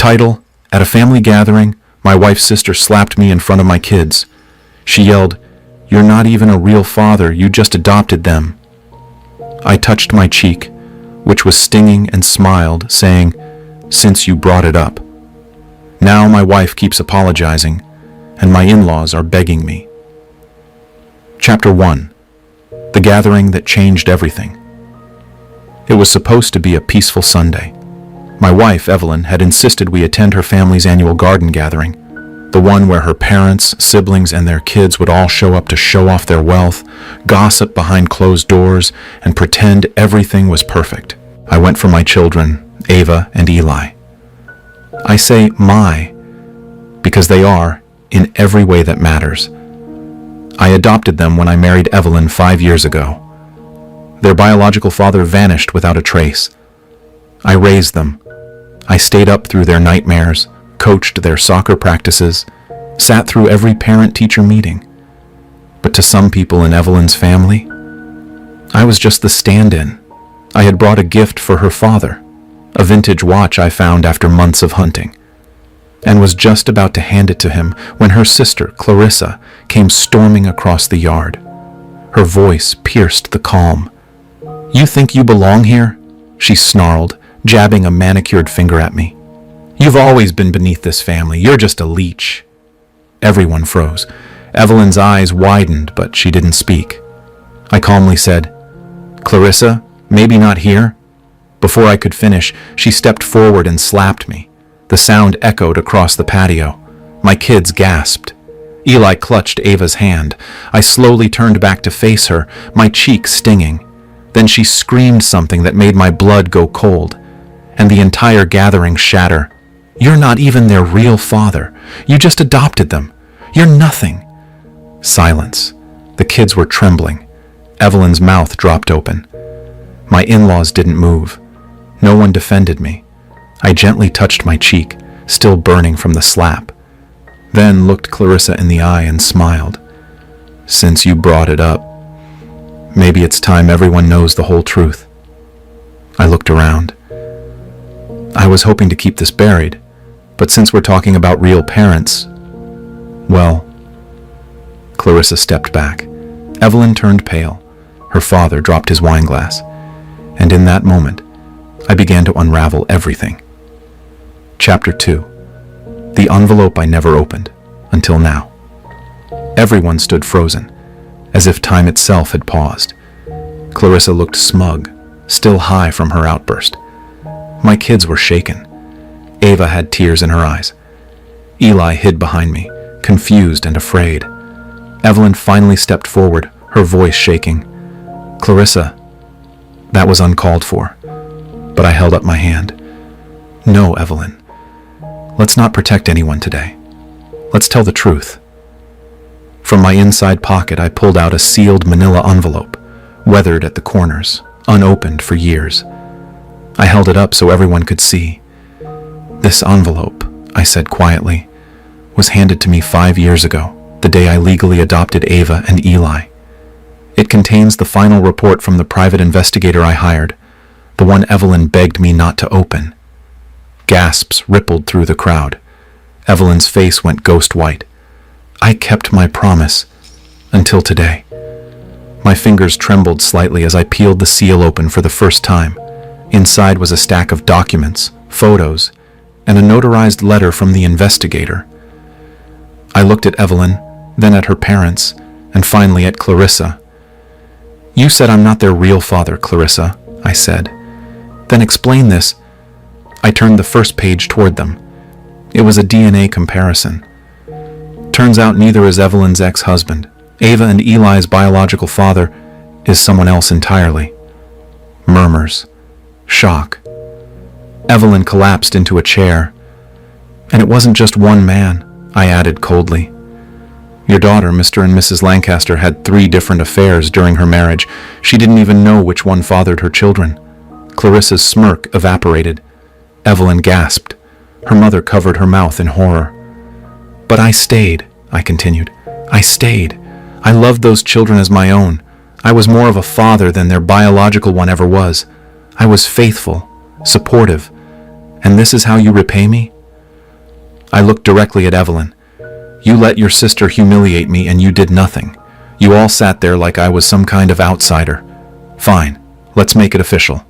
Title: At a family gathering, my wife's sister slapped me in front of my kids. She yelled, "You're not even a real father, you just adopted them." I touched my cheek, which was stinging, and smiled, saying, "Since you brought it up." Now my wife keeps apologizing, and my in-laws are begging me. Chapter 1. The Gathering That Changed Everything. It was supposed to be a peaceful Sunday. My wife, Evelyn, had insisted we attend her family's annual garden gathering, the one where her parents, siblings, and their kids would all show up to show off their wealth, gossip behind closed doors, and pretend everything was perfect. I went for my children, Ava and Eli. I say my, because they are, in every way that matters. I adopted them when I married Evelyn 5 years ago. Their biological father vanished without a trace. I raised them. I stayed up through their nightmares, coached their soccer practices, sat through every parent-teacher meeting. But to some people in Evelyn's family, I was just the stand-in. I had brought a gift for her father, a vintage watch I found after months of hunting, and was just about to hand it to him when her sister, Clarissa, came storming across the yard. Her voice pierced the calm. "You think you belong here?" she snarled, jabbing a manicured finger at me. "You've always been beneath this family. You're just a leech." Everyone froze. Evelyn's eyes widened, but she didn't speak. I calmly said, "Clarissa, maybe not here?" Before I could finish, she stepped forward and slapped me. The sound echoed across the patio. My kids gasped. Eli clutched Ava's hand. I slowly turned back to face her, my cheek stinging. Then she screamed something that made my blood go cold, and the entire gathering shatter. "You're not even their real father. You just adopted them. You're nothing." Silence. The kids were trembling. Evelyn's mouth dropped open. My in-laws didn't move. No one defended me. I gently touched my cheek, still burning from the slap, then looked Clarissa in the eye and smiled. "Since you brought it up, maybe it's time everyone knows the whole truth." I looked around. I was hoping to keep this buried, but since we're talking about real parents, well... Clarissa stepped back. Evelyn turned pale. Her father dropped his wine glass, and in that moment, I began to unravel everything. Chapter 2. The envelope I never opened, until now. Everyone stood frozen, as if time itself had paused. Clarissa looked smug, still high from her outburst. My kids were shaken. Ava had tears in her eyes. Eli hid behind me, confused and afraid. Evelyn finally stepped forward, her voice shaking. "Clarissa." That was uncalled for, but I held up my hand. "No, Evelyn. Let's not protect anyone today. Let's tell the truth." From my inside pocket, I pulled out a sealed manila envelope, weathered at the corners, unopened for years. I held it up so everyone could see. "This envelope," I said quietly, "was handed to me 5 years ago, the day I legally adopted Ava and Eli. It contains the final report from the private investigator I hired, the one Evelyn begged me not to open." Gasps rippled through the crowd. Evelyn's face went ghost white. I kept my promise, until today. My fingers trembled slightly as I peeled the seal open for the first time. Inside was a stack of documents, photos, and a notarized letter from the investigator. I looked at Evelyn, then at her parents, and finally at Clarissa. "You said I'm not their real father, Clarissa," I said. "Then explain this." I turned the first page toward them. It was a DNA comparison. Turns out neither is Evelyn's ex-husband. Ava and Eli's biological father is someone else entirely. Murmurs. Shock. Evelyn collapsed into a chair. "And it wasn't just one man," I added coldly. "Your daughter, Mr. and Mrs. Lancaster, had 3 different affairs during her marriage. She didn't even know which one fathered her children." Clarissa's smirk evaporated. Evelyn gasped. Her mother covered her mouth in horror. "But I stayed," I continued. "I stayed. I loved those children as my own. I was more of a father than their biological one ever was. I was faithful, supportive. And this is how you repay me? I looked directly at Evelyn. You let your sister humiliate me and you did nothing. You all sat there like I was some kind of outsider. Fine, let's make it official.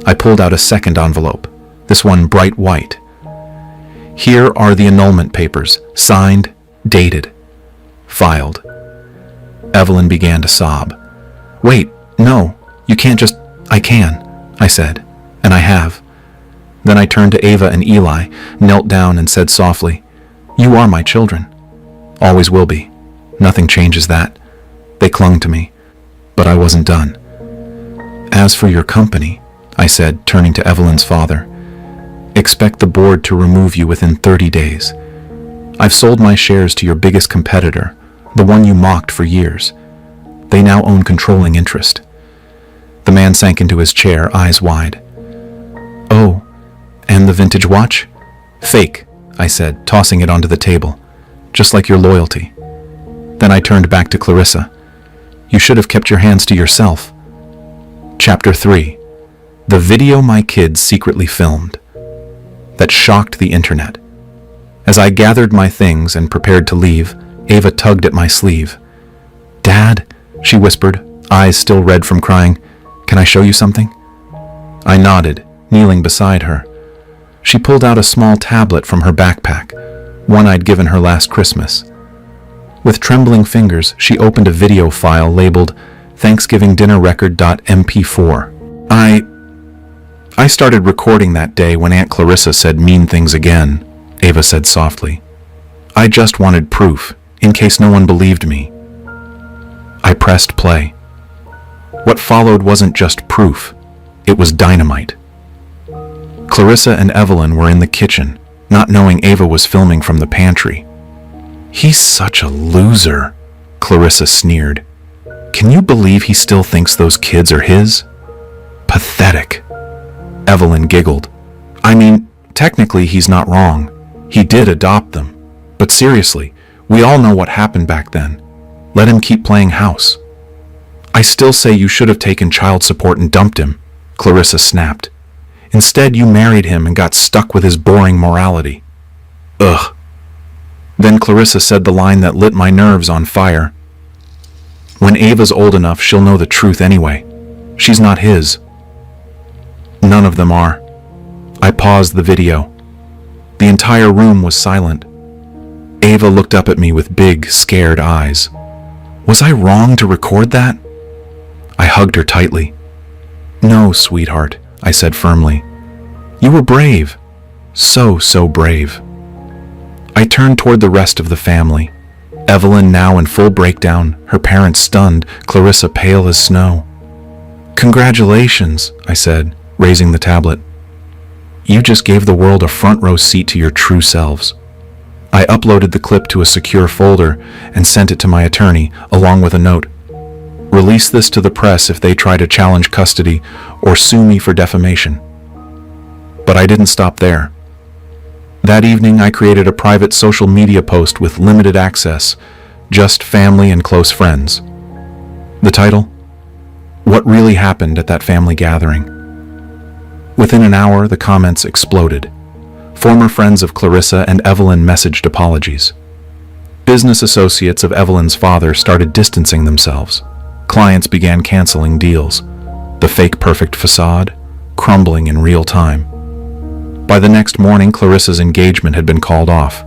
I pulled out a second envelope, this one bright white. Here are the annulment papers, signed, dated, filed. Evelyn began to sob. Wait, no, you can't just... I can, I said, and I have. Then I turned to Ava and Eli, knelt down and said softly, You are my children. Always will be. Nothing changes that. They clung to me, but I wasn't done. As for your company, I said, turning to Evelyn's father, expect the board to remove you within 30 days. I've sold my shares to your biggest competitor, the one you mocked for years. They now own controlling interest. The man sank into his chair, eyes wide. Oh, and the vintage watch? Fake, I said, tossing it onto the table, just like your loyalty. Then I turned back to Clarissa. You should have kept your hands to yourself. Chapter 3. The video my kids secretly filmed. That shocked the internet. As I gathered my things and prepared to leave, Ava tugged at my sleeve. Dad, she whispered, eyes still red from crying, can I show you something? I nodded, kneeling beside her. She pulled out a small tablet from her backpack, one I'd given her last Christmas. With trembling fingers, she opened a video file labeled ThanksgivingDinnerRecord.mp4. I started recording that day when Aunt Clarissa said mean things again, Ava said softly. I just wanted proof, in case no one believed me. I pressed play. What followed wasn't just proof, it was dynamite. Clarissa and Evelyn were in the kitchen, not knowing Ava was filming from the pantry. He's such a loser, Clarissa sneered. Can you believe he still thinks those kids are his? Pathetic. Evelyn giggled. I mean, technically he's not wrong. He did adopt them. But seriously, we all know what happened back then. Let him keep playing house. I still say you should have taken child support and dumped him, Clarissa snapped. Instead, you married him and got stuck with his boring morality. Ugh. Then Clarissa said the line that lit my nerves on fire. When Ava's old enough, she'll know the truth anyway. She's not his. None of them are. I paused the video. The entire room was silent. Ava looked up at me with big, scared eyes. Was I wrong to record that? I hugged her tightly. No, sweetheart, I said firmly. You were brave. So brave. I turned toward the rest of the family. Evelyn now in full breakdown, her parents stunned, Clarissa pale as snow. Congratulations, I said, raising the tablet. You just gave the world a front row seat to your true selves. I uploaded the clip to a secure folder and sent it to my attorney, along with a note. Release this to the press if they try to challenge custody or sue me for defamation. But I didn't stop there. That evening, I created a private social media post with limited access, just family and close friends. The title? What really happened at that family gathering? Within an hour, the comments exploded. Former friends of Clarissa and Evelyn messaged apologies. Business associates of Evelyn's father started distancing themselves. Clients began canceling deals. The fake perfect facade, crumbling in real time. By the next morning, Clarissa's engagement had been called off.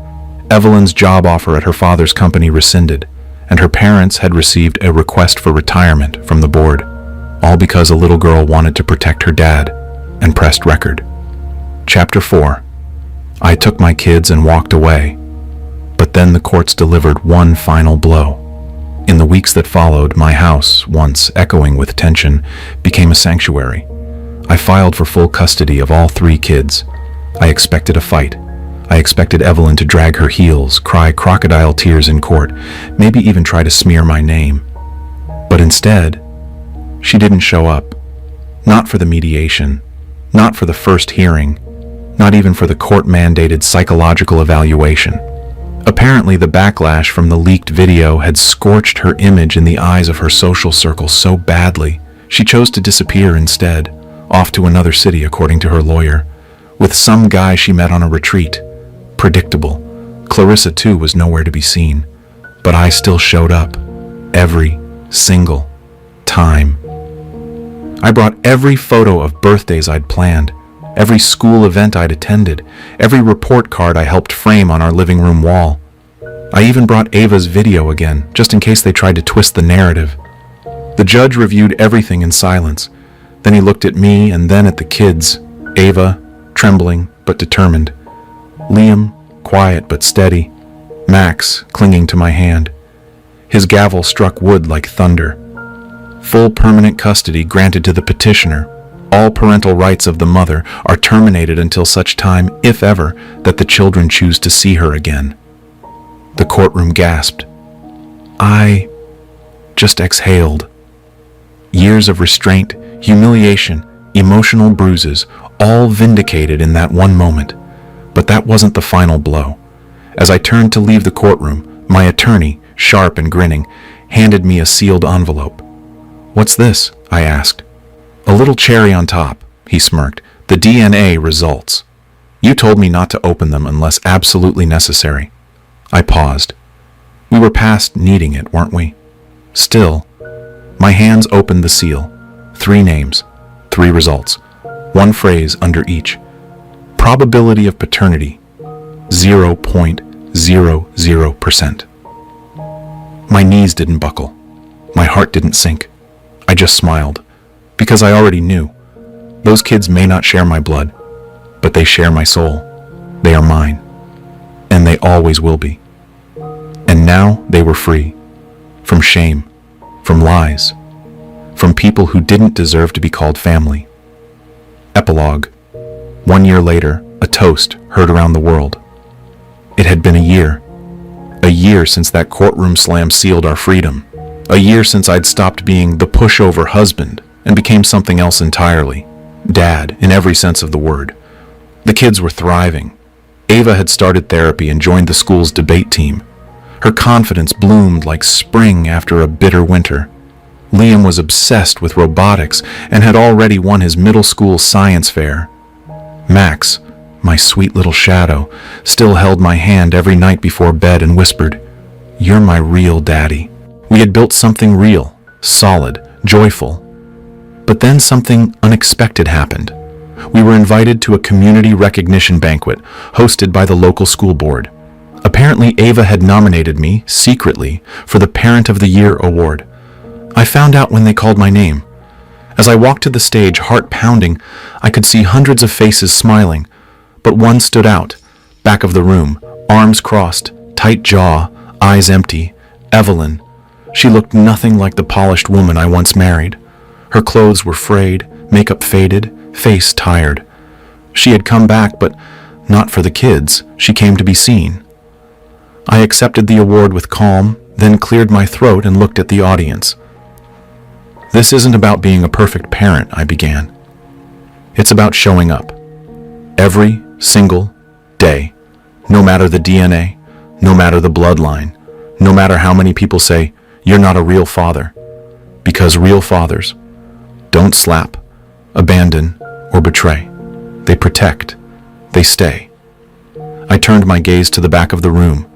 Evelyn's job offer at her father's company rescinded, and her parents had received a request for retirement from the board, all because a little girl wanted to protect her dad and pressed record. Chapter 4. I took my kids and walked away, but then the courts delivered one final blow. In the weeks that followed, my house, once echoing with tension, became a sanctuary. I filed for full custody of all 3 kids. I expected a fight. I expected Evelyn to drag her heels, cry crocodile tears in court, maybe even try to smear my name. But instead, she didn't show up. Not for the mediation, not for the first hearing, not even for the court-mandated psychological evaluation. Apparently, the backlash from the leaked video had scorched her image in the eyes of her social circle so badly, she chose to disappear instead, off to another city according to her lawyer, with some guy she met on a retreat. Predictable. Clarissa, too, was nowhere to be seen. But I still showed up. Every single time. I brought every photo of birthdays I'd planned, every school event I'd attended, every report card I helped frame on our living room wall. I even brought Ava's video again, just in case they tried to twist the narrative. The judge reviewed everything in silence. Then he looked at me and then at the kids. Ava, trembling but determined. Liam, quiet but steady. Max, clinging to my hand. His gavel struck wood like thunder. Full permanent custody granted to the petitioner. All parental rights of the mother are terminated until such time, if ever, that the children choose to see her again. The courtroom gasped. I just exhaled. Years of restraint, humiliation, emotional bruises, all vindicated in that one moment. But that wasn't the final blow. As I turned to leave the courtroom, my attorney, sharp and grinning, handed me a sealed envelope. "What's this?" I asked. "A little cherry on top," he smirked. "The DNA results. You told me not to open them unless absolutely necessary." I paused. We were past needing it, weren't we? Still, my hands opened the seal. 3 names, 3 results, 1 phrase under each. Probability of paternity, 0.00%. My knees didn't buckle. My heart didn't sink. I just smiled, because I already knew. Those kids may not share my blood, but they share my soul. They are mine, and they always will be. And now they were free, from shame, from lies, from people who didn't deserve to be called family. Epilogue. 1 year later, a toast heard around the world. It had been a year since that courtroom slam sealed our freedom. A year since I'd stopped being the pushover husband and became something else entirely. Dad, in every sense of the word. The kids were thriving. Ava had started therapy and joined the school's debate team. Her confidence bloomed like spring after a bitter winter. Liam was obsessed with robotics and had already won his middle school science fair. Max, my sweet little shadow, still held my hand every night before bed and whispered, "You're my real daddy." We had built something real, solid, joyful. But then something unexpected happened. We were invited to a community recognition banquet hosted by the local school board. Apparently, Ava had nominated me, secretly, for the Parent of the Year award. I found out when they called my name. As I walked to the stage, heart pounding, I could see hundreds of faces smiling, but one stood out, back of the room, arms crossed, tight jaw, eyes empty. Evelyn. She looked nothing like the polished woman I once married. Her clothes were frayed, makeup faded, face tired. She had come back, but not for the kids. She came to be seen. I accepted the award with calm, then cleared my throat and looked at the audience. "This isn't about being a perfect parent," I began. "It's about showing up. Every single day. No matter the DNA, no matter the bloodline, no matter how many people say, 'You're not a real father.' Because real fathers don't slap, abandon, or betray. They protect. They stay." I turned my gaze to the back of the room.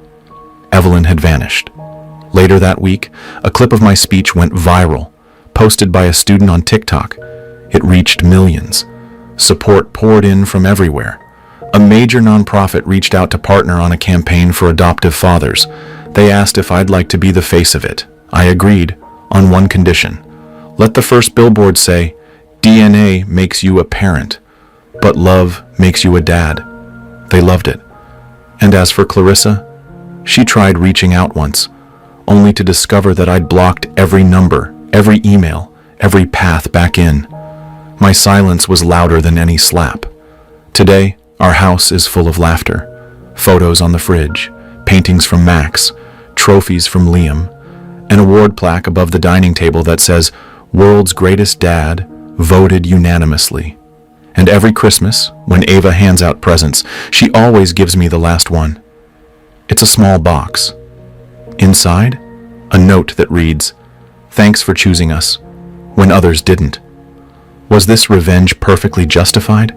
Evelyn had vanished. Later that week, a clip of my speech went viral, posted by a student on TikTok. It reached millions. Support poured in from everywhere. A major nonprofit reached out to partner on a campaign for adoptive fathers. They asked if I'd like to be the face of it. I agreed, on one condition. Let the first billboard say, "DNA makes you a parent, but love makes you a dad." They loved it. And as for Clarissa, she tried reaching out once, only to discover that I'd blocked every number, every email, every path back in. My silence was louder than any slap. Today, our house is full of laughter. Photos on the fridge, paintings from Max, trophies from Liam, an award plaque above the dining table that says, "World's Greatest Dad, voted unanimously." And every Christmas, when Ava hands out presents, she always gives me the last one. It's a small box. Inside, a note that reads, "Thanks for choosing us, when others didn't." Was this revenge perfectly justified?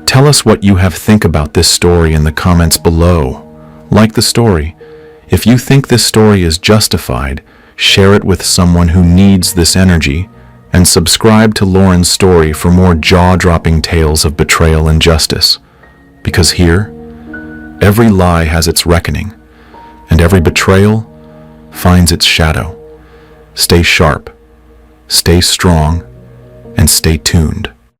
Tell us what you think about this story in the comments below. Like the story. If you think this story is justified, share it with someone who needs this energy, and subscribe to Lauren's story for more jaw-dropping tales of betrayal and justice. Because here, every lie has its reckoning, and every betrayal finds its shadow. Stay sharp, stay strong, and stay tuned.